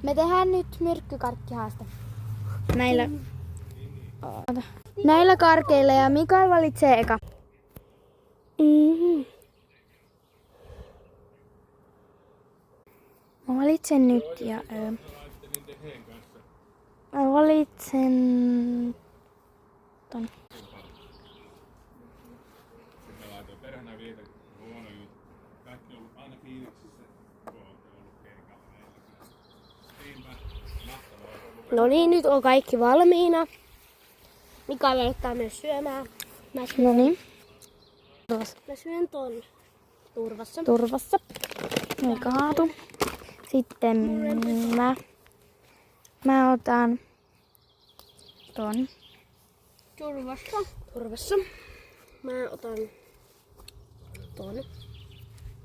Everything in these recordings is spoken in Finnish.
Me tehdään nyt myrkkykarkkihaaste. Näillä karkeilla ja Mikael valitsee eka. Mä valitsen nyt ja mä valitsen ton. No niin, nyt on kaikki valmiina. Mikael aloittaa myös syömään. No niin. Mä syön ton turvassa. Turvassa. Ei kaatu. Sitten mä otan ton. Turvassa. Mä otan ton.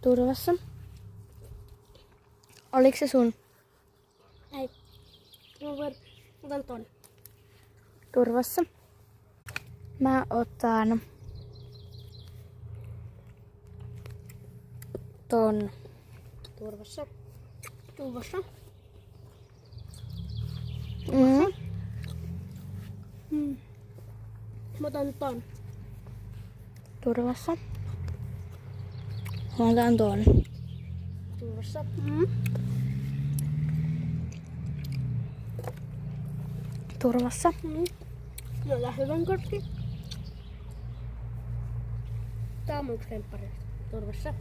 Turvassa. Oliko se sun? Ei. Mä otan ton. Turvassa. Mä otan ton. Turvassa. Mä otan ton. Turvassa. Mä otan ton. Turvassa. Turvassa. No lähdetään kortti. Tää on mun lemppari. Turvassa.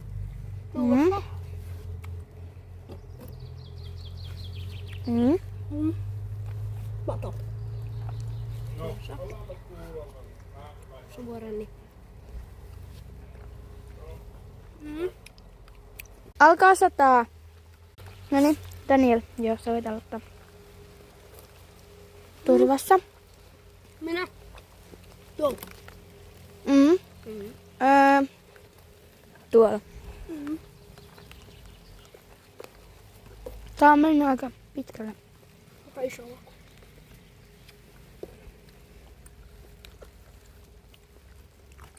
Mato. Suorani. Alkaa sataa. Noniin, Daniel. Joo, sä voit aloittaa. Turvassa. Minä. Tuo. Tuolla. Tää on mennyt aika pitkälle. Aika iso laku.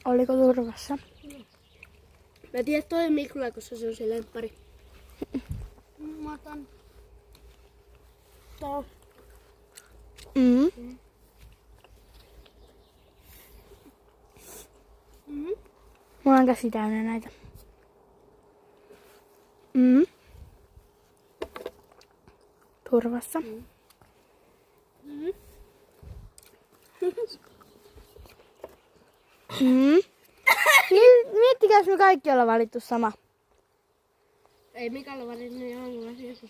Oliko turvassa? Mä tiedän, toi on Mikula, koska se on se lemppari. Mä otan tää. Mulla on käsi täynnä näitä. Turvassa. Miettikääs me kaikki ollaan valittu sama. Ei Mikael valinnut ihan hyvä, jos sä